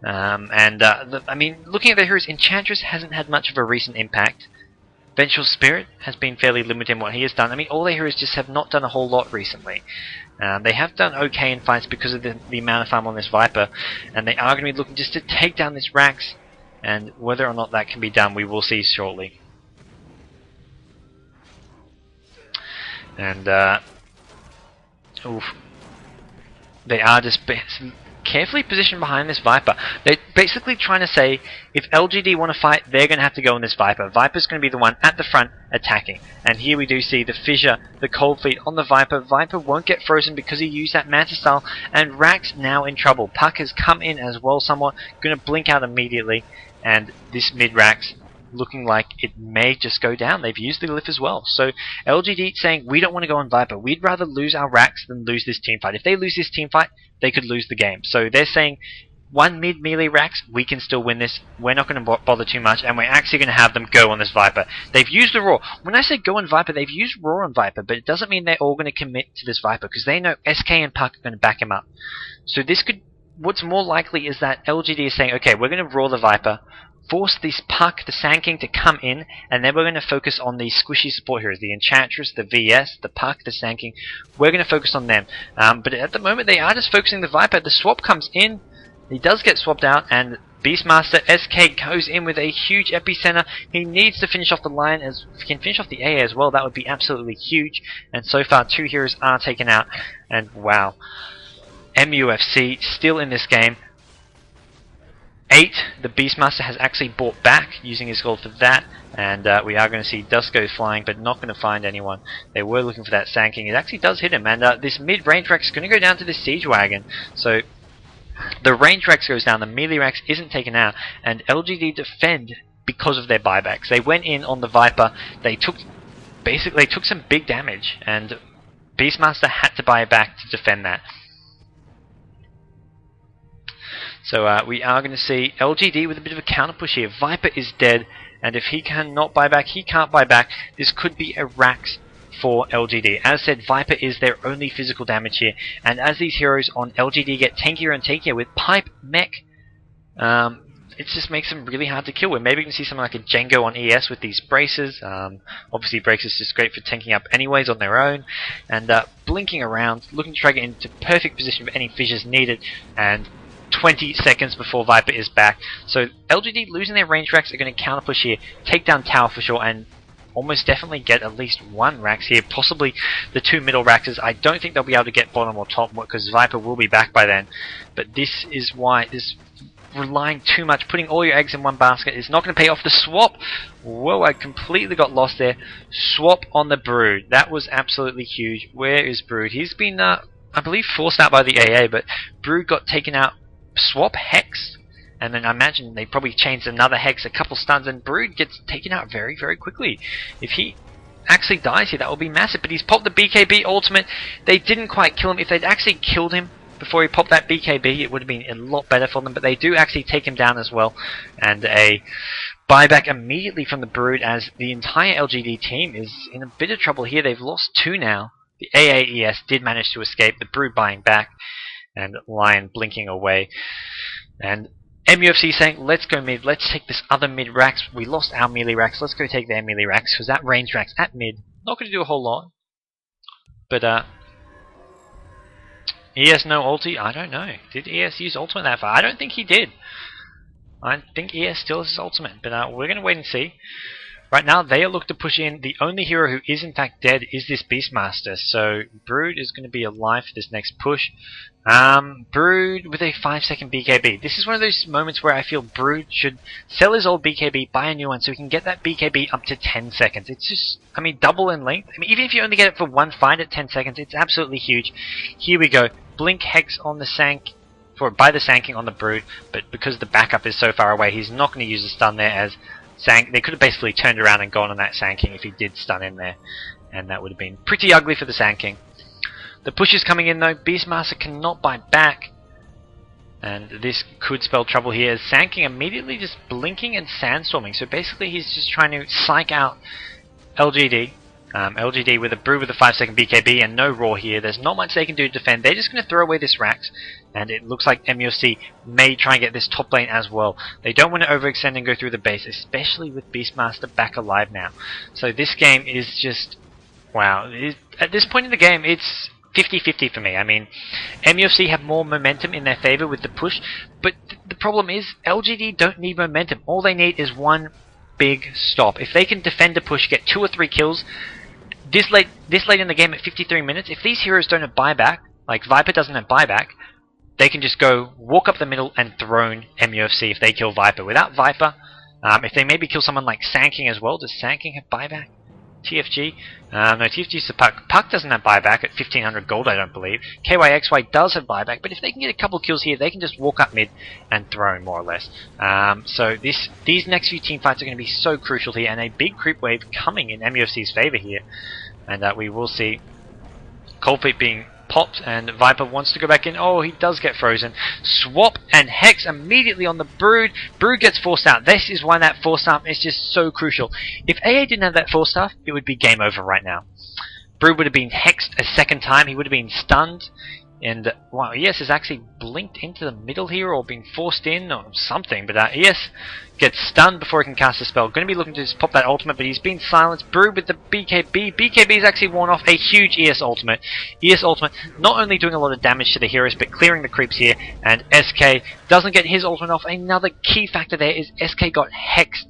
I mean, looking at their heroes, Enchantress hasn't had much of a recent impact. Vengeful Spirit has been fairly limited in what he has done. I mean, all their heroes just have not done a whole lot recently. They have done okay in fights because of the amount of farm on this Viper, and they are going to be looking just to take down this Rax, and whether or not that can be done, we will see shortly. And oof. They are just carefully positioned behind this Viper. They're basically trying to say, if LGD want to fight, they're going to have to go on this Viper. Viper's going to be the one at the front attacking. And here we do see the Fissure, the Cold Feet on the Viper. Viper won't get frozen because he used that Manta Style. And Rax now in trouble. Puck has come in as well somewhat. Going to blink out immediately. And this mid-Rax looking like it may just go down. They've used the glyph as well. So LGD saying, we don't want to go on Viper. We'd rather lose our Rax than lose this team fight. If they lose this team fight, they could lose the game. So they're saying, one mid melee Rax, we can still win this. We're not going to bother too much, and we're actually going to have them go on this Viper. They've used the Raw. When I say go on Viper, they've used Raw on Viper, but it doesn't mean they're all going to commit to this Viper, because they know SK and Puck are going to back him up. So this could, what's more likely is that LGD is saying, okay, we're going to Raw the Viper, force this Puck, the Sand King, to come in, and then we're going to focus on these squishy support heroes, the Enchantress, the VS, the Puck, the Sand King. We're going to focus on them. But at the moment, they are just focusing the Viper. The swap comes in. He does get swapped out, and Beastmaster SK goes in with a huge epicenter. He needs to finish off the line. As if he can finish off the AA as well, that would be absolutely huge. And so far, 2 heroes are taken out. And wow, MUFC still in this game. 8, the Beastmaster has actually bought back using his gold for that, and we are going to see Dusk go flying, but not going to find anyone. They were looking for that Sand King. It actually does hit him, and this mid-range Rex is going to go down to the Siege Wagon. So the range Rex goes down, the melee Rex isn't taken out, and LGD defend because of their buybacks. They went in on the Viper, they took some big damage, and Beastmaster had to buy back to defend that. So we are going to see LGD with a bit of a counter push here. Viper is dead, and if he cannot buy back, he can't buy back. This could be a Rax for LGD. As said, Viper is their only physical damage here, and as these heroes on LGD get tankier and tankier with Pipe, Mech, it just makes them really hard to kill. We're maybe going to see something like a Django on ES with these braces. Obviously, braces is just great for tanking up anyways on their own, and blinking around, looking to try to get into perfect position for any fissures needed, and 20 seconds before Viper is back. So LGD losing their range Rax are going to counter push here, take down tower for sure, and almost definitely get at least 1 Rax here, possibly the 2 middle Raxes. I don't think they'll be able to get bottom or top because Viper will be back by then. But this is why this relying too much, putting all your eggs in one basket is not going to pay off. The swap, whoa, I completely got lost there. Swap on the Brood, that was absolutely huge. Where is Brood? He's been, I believe, forced out by the AA, but Brood got taken out. Swap Hex, and then I imagine they probably changed another Hex, a couple stuns, and Brood gets taken out very, very quickly. If he actually dies here, that will be massive, but he's popped the BKB ultimate. They didn't quite kill him. If they'd actually killed him before he popped that BKB, it would have been a lot better for them, but they do actually take him down as well, and a buyback immediately from the Brood, as the entire LGD team is in a bit of trouble here. They've lost 2 now. The AAES did manage to escape, the Brood buying back, and Lion blinking away. And MUFC saying, let's go mid, let's take this other mid Rax. We lost our melee Rax, let's go take their melee Rax, because that range Rax at mid, not going to do a whole lot. But ES no ulti? I don't know. Did ES use ultimate that far? I don't think he did. I think ES still has his ultimate, but we're going to wait and see. Right now, they are looking to push in. The only hero who is in fact dead is this Beastmaster. So Brood is going to be alive for this next push. Brood with a 5-second BKB. This is one of those moments where I feel Brood should sell his old BKB, buy a new one, so he can get that BKB up to 10 seconds. It's just, I mean, double in length. I mean, even if you only get it for 1 fight at 10 seconds, it's absolutely huge. Here we go. Blink Hex on the Sank. By the Sand King on the Brood, but because the backup is so far away, he's not going to use a stun there, as they could have basically turned around and gone on that Sand King if he did stun in there, and that would have been pretty ugly for the Sand King. The push is coming in though. Beastmaster cannot buy back, and this could spell trouble here, as Sand King immediately just blinking and sandstorming. So basically he's just trying to psych out LGD. LGD with a Brood with a 5-second BKB and no Raw here. There's not much they can do to defend. They're just going to throw away this Rax, and it looks like MUFC may try and get this top lane as well. They don't want to overextend and go through the base, especially with Beastmaster back alive now. So this game is just, wow. At this point in the game, it's 50-50 for me. I mean, MUFC have more momentum in their favor with the push, but the problem is LGD don't need momentum. All they need is one big stop. If they can defend a push, get 2 or 3 kills, this late in the game at 53 minutes, if these heroes don't have buyback, like Viper doesn't have buyback, they can just go walk up the middle and throne MUFC if they kill Viper. Without Viper, if they maybe kill someone like Sanking as well, does Sanking have buyback? TFG? No, TFG's the Puck. Puck doesn't have buyback at 1500 gold, I don't believe. KYXY does have buyback, but if they can get a couple kills here, they can just walk up mid and throne, more or less. So these next few team fights are going to be so crucial here, and a big creep wave coming in MUFC's favour here. And we will see Cold Feet being popped, and Viper wants to go back in. Oh, he does get frozen. Swap and Hex immediately on the Brood. Brood gets forced out. This is why that force staff is just so crucial. If AA didn't have that force staff, it would be game over right now. Brood would have been hexed a second time. He would have been stunned. And, wow, ES has actually blinked into the middle here, or been forced in, or something. But ES gets stunned before he can cast a spell. Going to be looking to just pop that ultimate, but he's been silenced. Brood with the BKB. BKB's actually worn off a huge ES ultimate. ES ultimate not only doing a lot of damage to the heroes, but clearing the creeps here. And SK doesn't get his ultimate off. Another key factor there is SK got hexed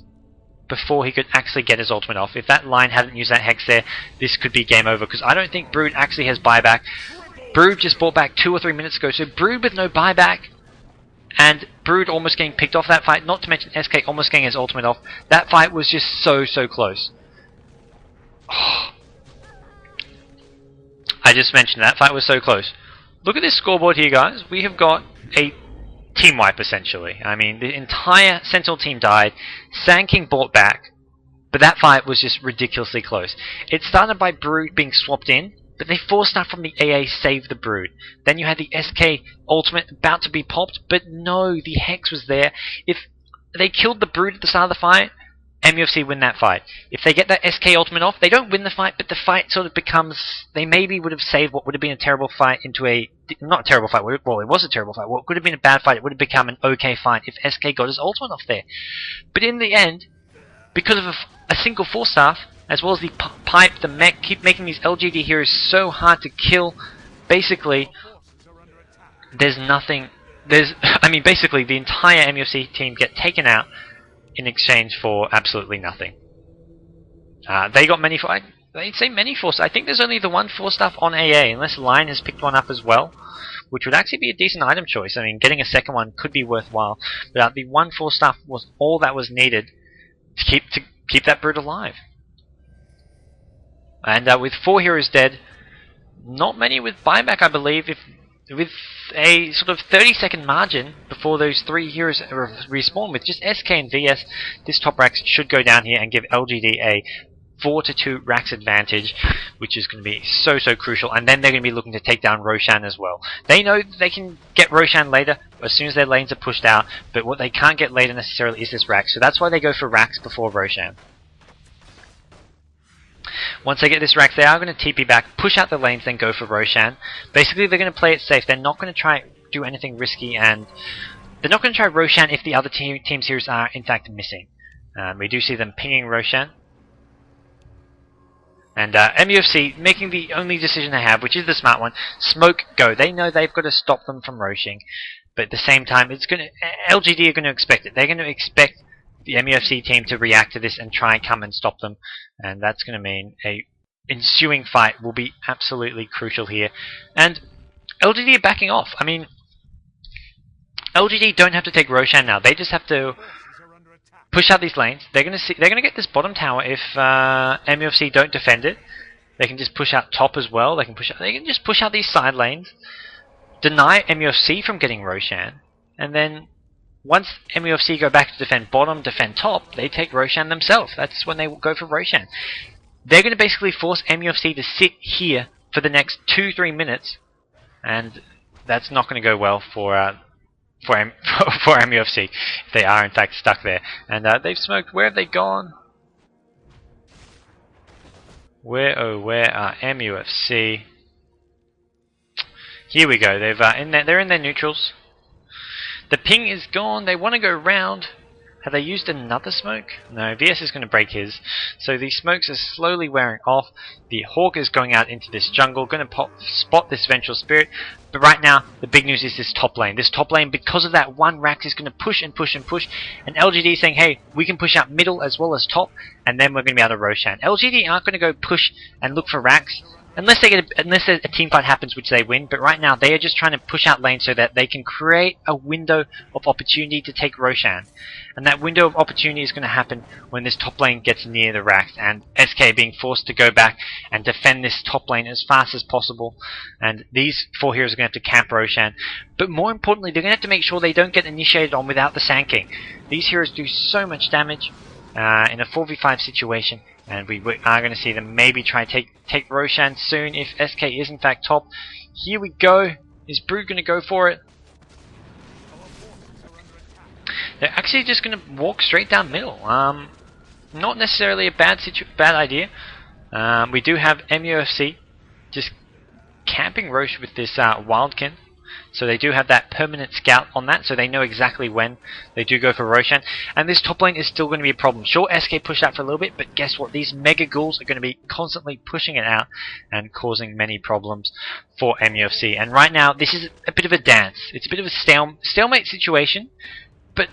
before he could actually get his ultimate off. If that line hadn't used that hex there, this could be game over, because I don't think Brood actually has buyback. Brood just bought back 2 or 3 minutes ago, so Brood with no buyback, and Brood almost getting picked off that fight, not to mention SK almost getting his ultimate off. That fight was just so close. Oh. I just mentioned that fight was so close. Look at this scoreboard here, guys. We have got a team wipe, essentially. I mean, the entire Sentinel team died. Sand King bought back, but that fight was just ridiculously close. It started by Brood being swapped in, but they forced stuff from the AA, saved the Brood. Then you had the SK ultimate about to be popped, but no, the Hex was there. If they killed the Brood at the start of the fight, MUFC win that fight. If they get that SK ultimate off, they don't win the fight, but the fight sort of becomes... They maybe would have saved what would have been a terrible fight into a... Not a terrible fight, well, it was a terrible fight. What could have been a bad fight, it would have become an okay fight if SK got his ultimate off there. But in the end, because of a single force staff, as well as the pipe, the mech, keep making these LGD heroes so hard to kill. Basically, there's nothing... I mean, basically, the entire MUFC team get taken out in exchange for absolutely nothing. They got many... They'd say many force... I think there's only the one force staff on AA, unless Lion has picked one up as well, which would actually be a decent item choice. I mean, getting a second one could be worthwhile. But the one force staff was all that was needed to keep that Brood alive. And with 4 heroes dead, not many with buyback, I believe, with a sort of 30-second margin before those 3 heroes respawn with just SK and VS, this top Rax should go down here and give LGD a 4-2 Rax advantage, which is going to be so crucial. And then they're going to be looking to take down Roshan as well. They know they can get Roshan later as soon as their lanes are pushed out, but what they can't get later necessarily is this Rax, so that's why they go for Rax before Roshan. Once they get this Rax, they are going to TP back, push out the lanes, then go for Roshan. Basically, they're going to play it safe. They're not going to try do anything risky, and they're not going to try Roshan if the other team's heroes are, in fact, missing. We do see them pinging Roshan. And MUFC making the only decision they have, which is the smart one. Smoke, go. They know they've got to stop them from Roshing. But at the same time, LGD are going to expect it. They're going to expect the MUFC team to react to this and try and come and stop them, and that's going to mean a ensuing fight will be absolutely crucial here. And LGD are backing off. I mean, LGD don't have to take Roshan now. They just have to push out these lanes. They're going to get this bottom tower if MUFC don't defend it. They can just push out top as well. They can just push out these side lanes, deny MUFC from getting Roshan, and then once MUFC go back to defend bottom, defend top, they take Roshan themselves. That's when they go for Roshan. They're going to basically force MUFC to sit here for the next 2-3 minutes, and that's not going to go well for MUFC if they are in fact stuck there. And they've smoked. Where have they gone? Where are MUFC? Here we go. They're in their neutrals. The ping is gone. They want to go round. Have they used another smoke? No, VS is going to break his. So the smokes are slowly wearing off. The Hawk is going out into this jungle, going to spot this Vengeful Spirit. But right now, the big news is this top lane. This top lane, because of that one Rax, is going to push and push and push. And LGD is saying, hey, we can push out middle as well as top, and then we're going to be able to Roshan. LGD aren't going to go push and look for Rax, unless a team fight happens, which they win. But right now, they are just trying to push out lane so that they can create a window of opportunity to take Roshan. And that window of opportunity is going to happen when this top lane gets near the Rax, and SK being forced to go back and defend this top lane as fast as possible. And these 4 heroes are going to have to camp Roshan. But more importantly, they're going to have to make sure they don't get initiated on without the Sand King. These heroes do so much damage in a 4v5 situation. And we are going to see them maybe try and take Roshan soon if SK is in fact top. Here we go. Is Brood going to go for it? They're actually just going to walk straight down middle. Not necessarily a bad idea. We do have Mufc just camping Roche with this Wildkin. So they do have that permanent scout on that, so they know exactly when they do go for Roshan. And this top lane is still going to be a problem. Sure, SK pushed out for a little bit, but guess what? These Mega Ghouls are going to be constantly pushing it out and causing many problems for MUFC. And right now, this is a bit of a dance. It's a bit of a stalemate situation, but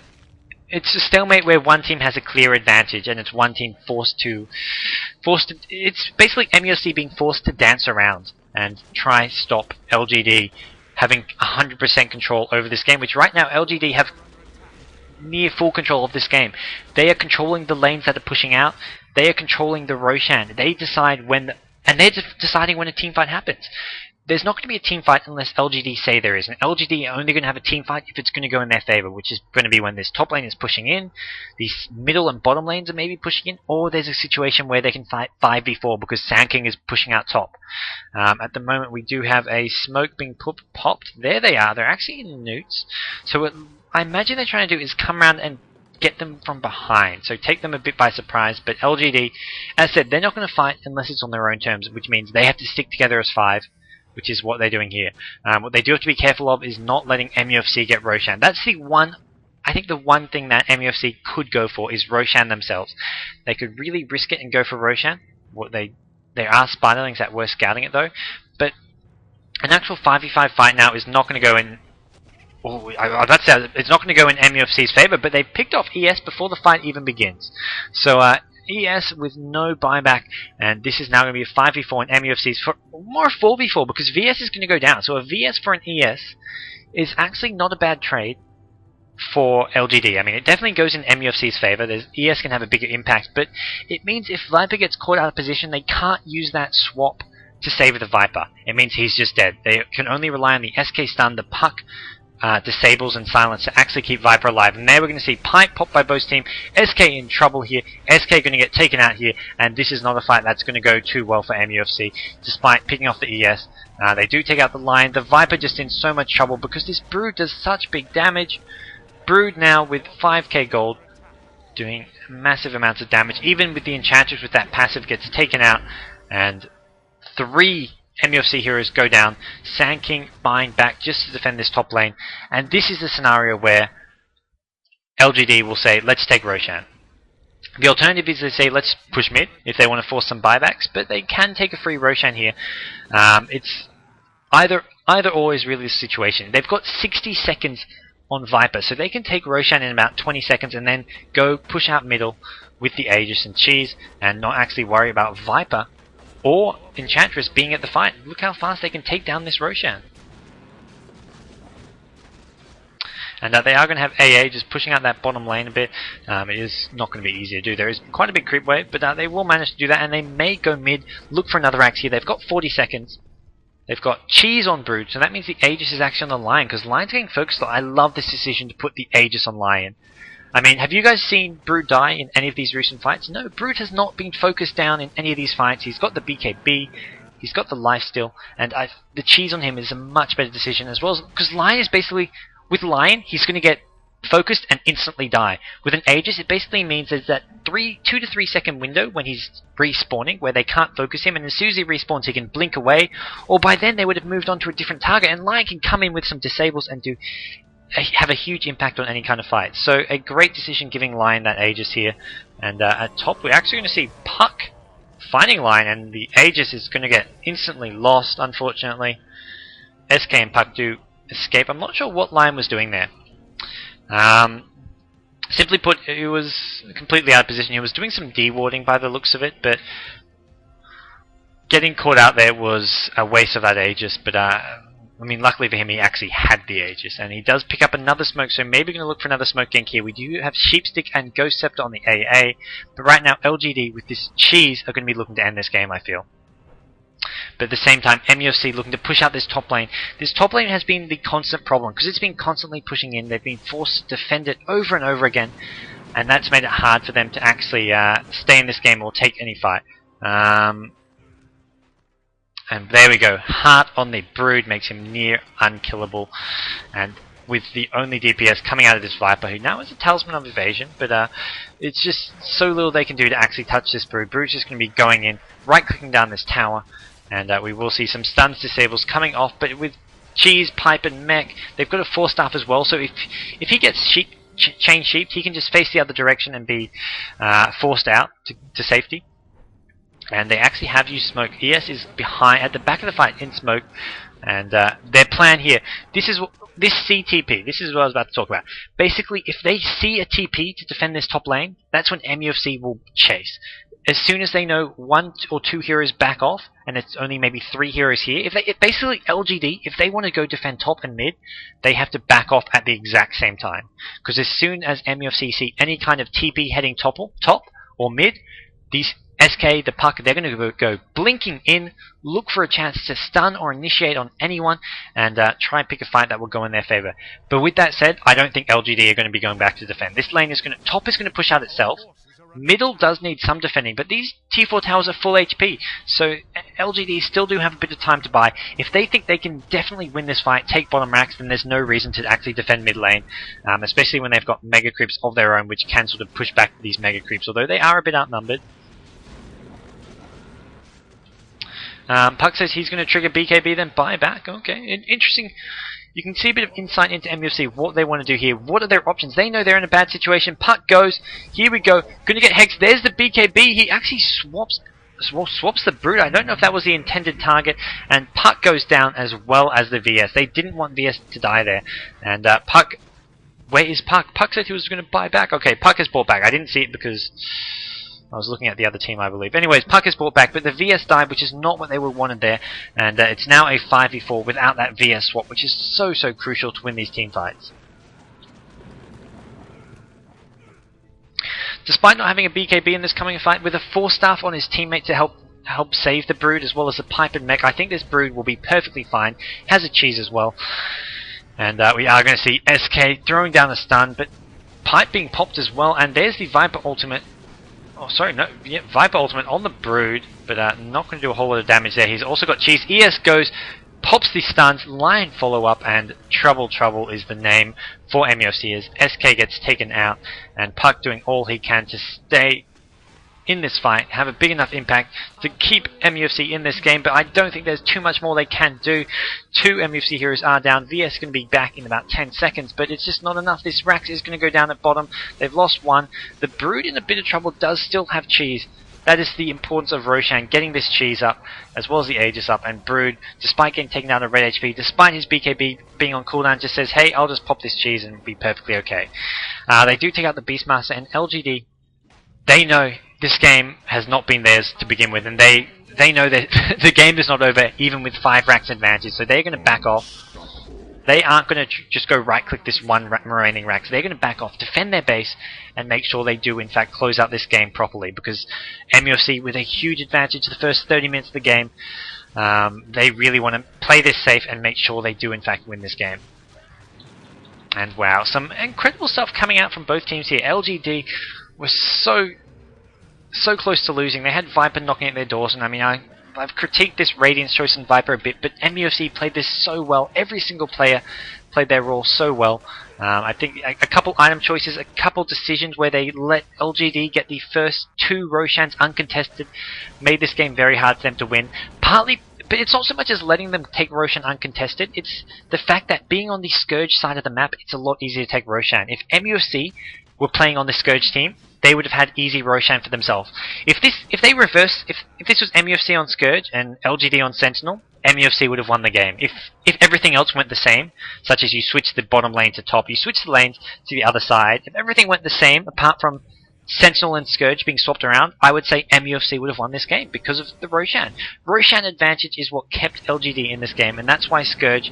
it's a stalemate where one team has a clear advantage, and it's one team it's basically MUFC being forced to dance around and try stop LGD having 100% control over this game, which right now LGD have near full control of this game. They are controlling the lanes that are pushing out. They are controlling the Roshan. They decide when, and they're deciding when a team fight happens. There's not going to be a team fight unless LGD say there is. And LGD are only going to have a team fight if it's going to go in their favor, which is going to be when this top lane is pushing in, these middle and bottom lanes are maybe pushing in, or there's a situation where they can fight 5v4 because Sand King is pushing out top. At the moment, we do have a smoke being popped. There they are. They're actually in newts. So what I imagine they're trying to do is come around and get them from behind, so take them a bit by surprise. But LGD, as I said, they're not going to fight unless it's on their own terms, which means they have to stick together as 5. Which is what they're doing here. What they do have to be careful of is not letting MUFC get Roshan. That's the one, I think the one thing that MUFC could go for is Roshan themselves. They could really risk it and go for Roshan. There are Spiderlings that were scouting it though. But an actual 5v5 fight now is not going to go in. It's not going to go in MUFC's favor, but they picked off ES before the fight even begins. So ES with no buyback, and this is now going to be a 5v4 in MUFC's for more 4v4 because VS is going to go down. So a VS for an ES is actually not a bad trade for LGD. I mean, it definitely goes in MUFC's favor. ES can have a bigger impact, but it means if Viper gets caught out of position, they can't use that swap to save the Viper. It means he's just dead. They can only rely on the SK stun, the puck, disables and silence to actually keep Viper alive. And there we're going to see Pipe pop by both team. SK in trouble here. SK going to get taken out here, and this is not a fight that's going to go too well for MUFC, despite picking off the ES. They do take out the Lion. The Viper just in so much trouble because this Brood does such big damage. Brood now with 5k gold, doing massive amounts of damage. Even with the Enchantress with that passive gets taken out, and 3 MUFC heroes go down. Sand King buying back just to defend this top lane. And this is the scenario where LGD will say, let's take Roshan. The alternative is they say, let's push mid if they want to force some buybacks, but they can take a free Roshan here. It's either or is really the situation. They've got 60 seconds on Viper, so they can take Roshan in about 20 seconds and then go push out middle with the Aegis and Cheese and not actually worry about Viper or Enchantress being at the fight. Look how fast they can take down this Roshan. And they are going to have AA just pushing out that bottom lane a bit. It is not going to be easy to do. There is quite a big creep wave, but they will manage to do that, and they may go mid, look for another axe here. They've got 40 seconds. They've got Cheese on Brood, so that means the Aegis is actually on the Lion, because Lion's getting focused. I love this decision to put the Aegis on Lion. I mean, have you guys seen Brood die in any of these recent fights? No, Brood has not been focused down in any of these fights. He's got the BKB, he's got the lifesteal, and the Cheese on him is a much better decision as well, because Lion is basically, with Lion, he's going to get focused and instantly die. With an Aegis, it basically means there's that 2 to 3 second window when he's respawning, where they can't focus him, and as soon as he respawns, he can blink away, or by then they would have moved on to a different target, and Lion can come in with some disables and do have a huge impact on any kind of fight. So a great decision giving Lion that Aegis here. And at top we're actually going to see Puck finding Lion, and the Aegis is going to get instantly lost, unfortunately. SK and Puck do escape. I'm not sure what Lion was doing there. Simply put, he was completely out of position. He was doing some dewarding by the looks of it, but getting caught out there was a waste of that Aegis. But I mean, luckily for him, he actually had the Aegis, and he does pick up another smoke, so maybe going to look for another smoke gank here. We do have Sheepstick and Ghost Scepter on the AA, but right now LGD with this cheese are going to be looking to end this game, I feel. But at the same time, MUFC looking to push out this top lane. This top lane has been the constant problem, because it's been constantly pushing in. They've been forced to defend it over and over again, and that's made it hard for them to actually stay in this game or take any fight. And there we go. Heart on the Brood makes him near unkillable. And with the only DPS coming out of this Viper, who now is a Talisman of Evasion, but it's just so little they can do to actually touch this Brood. Brood's just going to be going in, right-clicking down this tower, and we will see some stuns, disables coming off, but with Cheese, Pipe, and Mech, they've got a 4-staff as well, so if he gets chain sheeped, he can just face the other direction and be forced out to safety. And they actually have used smoke. ES is behind, at the back of the fight in smoke, and their plan here, this CTP, this is what I was about to talk about. Basically, if they see a TP to defend this top lane, that's when MUFC will chase. As soon as they know 1 or 2 heroes back off, and it's only maybe 3 heroes here, basically LGD, if they want to go defend top and mid, they have to back off at the exact same time. Because as soon as MUFC see any kind of TP heading top or mid, these SK, the Puck, they're going to go blinking in, look for a chance to stun or initiate on anyone, and try and pick a fight that will go in their favor. But with that said, I don't think LGD are going to be going back to defend. This lane is top is going to push out itself. Middle does need some defending, but these T4 towers are full HP, so LGD still do have a bit of time to buy. If they think they can definitely win this fight, take bottom racks, then there's no reason to actually defend mid lane, especially when they've got mega creeps of their own, which can sort of push back these mega creeps, although they are a bit outnumbered. Puck says he's going to trigger BKB, then buy back. Okay, interesting. You can see a bit of insight into MUFC, what they want to do here. What are their options? They know they're in a bad situation. Puck goes. Here we go. Going to get Hex. There's the BKB. He actually swaps the Brood. I don't know if that was the intended target. And Puck goes down as well as the VS. They didn't want VS to die there. And Puck... Where is Puck? Puck said he was going to buy back. Okay, Puck has bought back. I didn't see it because I was looking at the other team, I believe. Anyways, Puck is brought back, but the VS died, which is not what they were wanted there. And it's now a 5v4 without that VS swap, which is so crucial to win these team fights. Despite not having a BKB in this coming fight, with a 4-staff on his teammate to help save the Brood, as well as a Pipe and Mech, I think this Brood will be perfectly fine. Has a cheese as well. And we are going to see SK throwing down a stun, but Pipe being popped as well. And there's the Viper ultimate. Oh, sorry, no, yeah, Viper ultimate on the Brood, but not going to do a whole lot of damage there. He's also got cheese. ES goes, pops the stuns, Lion follow up, and Trouble is the name for MUFC as SK gets taken out, and Puck doing all he can to stay in this fight, have a big enough impact to keep MUFC in this game, but I don't think there's too much more they can do. 2 MUFC heroes are down. VS is going to be back in about 10 seconds, but it's just not enough. This Rax is going to go down at bottom. They've lost 1. The Brood in a bit of trouble does still have cheese. That is the importance of Roshan getting this cheese up, as well as the Aegis up, and Brood, despite getting taken down to red HP, despite his BKB being on cooldown, just says, hey, I'll just pop this cheese and be perfectly okay. They do take out the Beastmaster, and LGD, they know this game has not been theirs to begin with, and they know that the game is not over even with 5 racks advantage, so they're going to back off. They aren't going to just go right-click this 1 remaining rack, so they're going to back off, defend their base, and make sure they do, in fact, close out this game properly, because MUFC, with a huge advantage the first 30 minutes of the game, they really want to play this safe and make sure they do, in fact, win this game. And wow, some incredible stuff coming out from both teams here. LGD was so close to losing. They had Viper knocking at their doors, and I mean, I've critiqued this Radiant's choice in Viper a bit, but MUFC played this so well. Every single player played their role so well. I think a couple item choices, a couple decisions where they let LGD get the first 2 Roshans uncontested, made this game very hard for them to win. Partly But it's not so much as letting them take Roshan uncontested, it's the fact that being on the Scourge side of the map, it's a lot easier to take Roshan. If MUFC were playing on the Scourge team, they would have had easy Roshan for themselves. If they reversed, if this was MUFC on Scourge and LGD on Sentinel, MUFC would have won the game. If everything else went the same, such as you switch the bottom lane to top, you switch the lanes to the other side, if everything went the same, apart from Sentinel and Scourge being swapped around, I would say MUFC would have won this game because of the Roshan. Roshan advantage is what kept LGD in this game, and that's why Scourge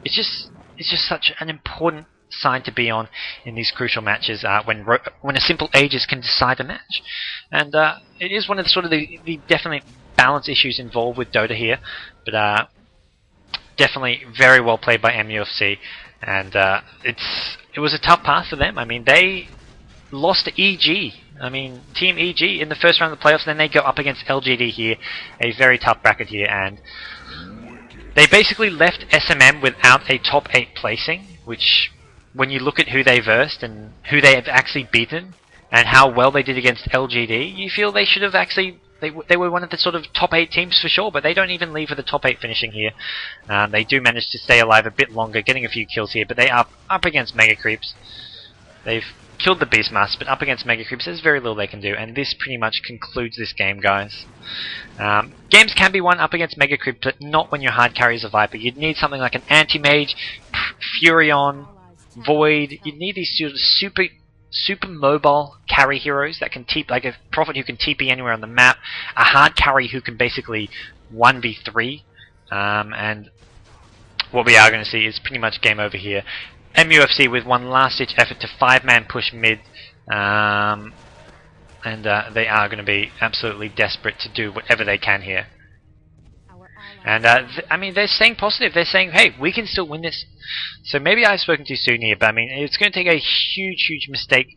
it's just such an important sign to be on in these crucial matches when a simple Aegis can decide a match. And it is one of the definite balance issues involved with Dota here, but definitely very well played by MUFC, and it was a tough path for them. I mean, they lost to EG. I mean, Team EG in the first round of the playoffs, then they go up against LGD here, a very tough bracket here, and they basically left SMM without a top 8 placing, which, when you look at who they versed and who they have actually beaten, and how well they did against LGD, you feel they should have actually, they were one of the sort of top 8 teams for sure, but they don't even leave with the top 8 finishing here. They do manage to stay alive a bit longer, getting a few kills here, but they are up against Mega Creeps. They've killed the Beastmaster, but up against Mega Creeps, there's very little they can do, and this pretty much concludes this game, guys. Games can be won up against Mega Creeps, but not when your hard carry is a Viper. You'd need something like an Anti-Mage, Furion, Void. You'd need these sort of super mobile carry heroes that can like a Prophet who can TP anywhere on the map, a hard carry who can basically 1v3, and what we are going to see is pretty much game over here. MUFC with one last-ditch effort to 5-man push mid, and they are going to be absolutely desperate to do whatever they can here. And I mean, they're staying positive. They're saying, hey, we can still win this. So maybe I've spoken too soon here, but I mean, it's going to take a huge mistake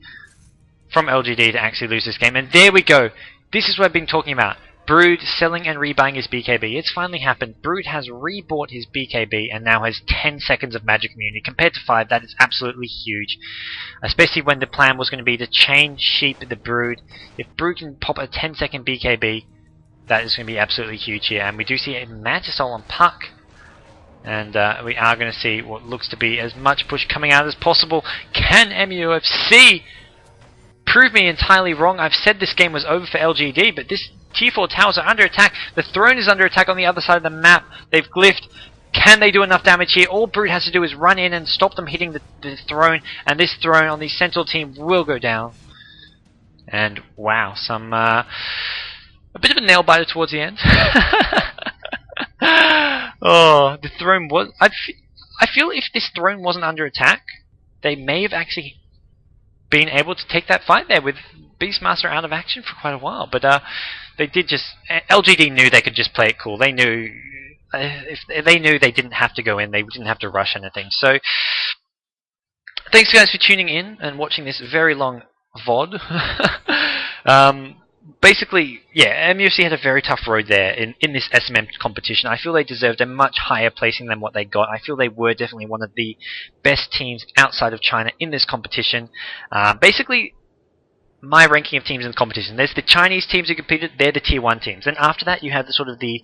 from LGD to actually lose this game. And there we go. This is what I've been talking about. Brood selling and rebuying his BKB. It's finally happened. Brood has rebought his BKB and now has 10 seconds of magic immunity. Compared to 5, that is absolutely huge. Especially when the plan was going to be to chain sheep the Brood. If Brood can pop a 10-second BKB, that is going to be absolutely huge here. And we do see a Mantis Soul on Puck. And we are going to see what looks to be as much push coming out as possible. Can MUFC prove me entirely wrong? I've said this game was over for LGD, but this Tier 4 towers are under attack. The throne is under attack on the other side of the map. They've glyphed. Can they do enough damage here? All Brood has to do is run in and stop them hitting the throne, and this throne on the Sentinel team will go down. And wow, a bit of a nail biter towards the end. Oh, the throne was... I feel if this throne wasn't under attack, they may have actually been able to take that fight there with Beastmaster out of action for quite a while. But they did just... LGD knew they could just play it cool. They knew... if they knew they didn't have to go in, they didn't have to rush anything. So, thanks guys for tuning in and watching this very long VOD. Basically, yeah, MUFC had a very tough road there in this SMM competition. I feel they deserved a much higher placing than what they got. I feel they were definitely one of the best teams outside of China in this competition. Basically, my ranking of teams in the competition, there's the Chinese teams who competed, they're the Tier 1 teams. And after that, you have the sort of the...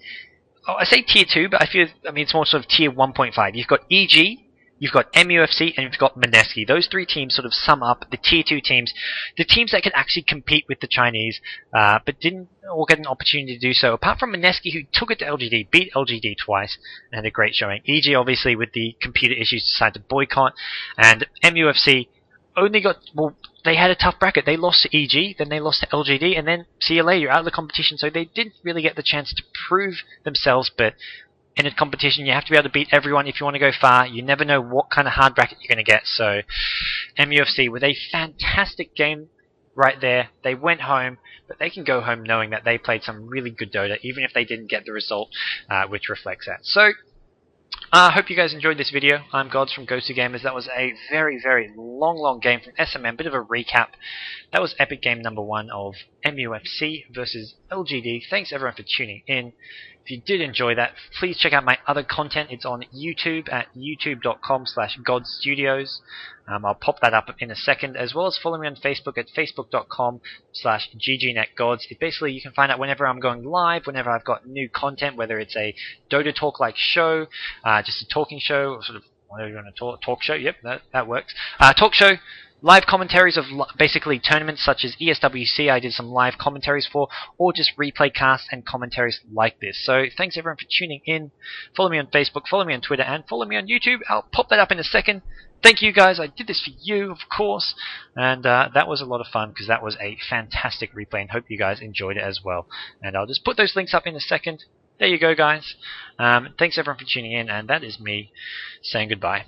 Oh, I say Tier 2, but I mean, it's more sort of Tier 1.5. You've got EG, you've got MUFC, and you've got Mineski. Those 3 teams sort of sum up the Tier 2 teams, the teams that could actually compete with the Chinese, but didn't all get an opportunity to do so. Apart from Mineski, who took it to LGD, beat LGD twice, and had a great showing. EG, obviously, with the computer issues, decided to boycott, and MUFC only got... Well, they had a tough bracket. They lost to EG, then they lost to LGD, and then see you later, you're out of the competition. So they didn't really get the chance to prove themselves, but in a competition, you have to be able to beat everyone if you want to go far. You never know what kind of hard bracket you're going to get. So MUFC, with a fantastic game right there, they went home, but they can go home knowing that they played some really good Dota, even if they didn't get the result, which reflects that. So, I hope you guys enjoyed this video. I'm Gods from Go2Gamers. That was a very long game from SMM. Bit of a recap. That was epic game number 1 of MUFC versus LGD. Thanks everyone for tuning in. If you did enjoy that, please check out my other content. It's on YouTube at youtube.com/godstudios. I'll pop that up in a second, as well as follow me on Facebook at facebook.com/ggNetGods. Basically, you can find out whenever I'm going live, whenever I've got new content, whether it's a Dota Talk-like show, just a talking show, or sort of whatever you want to talk show. Yep, that works. Talk show. Live commentaries of basically tournaments such as ESWC I did some live commentaries for, or just replay casts and commentaries like this. So thanks everyone for tuning in. Follow me on Facebook, follow me on Twitter, and follow me on YouTube. I'll pop that up in a second. Thank you guys. I did this for you, of course. And that was a lot of fun because that was a fantastic replay, and hope you guys enjoyed it as well. And I'll just put those links up in a second. There you go, guys. Thanks everyone for tuning in, and that is me saying goodbye.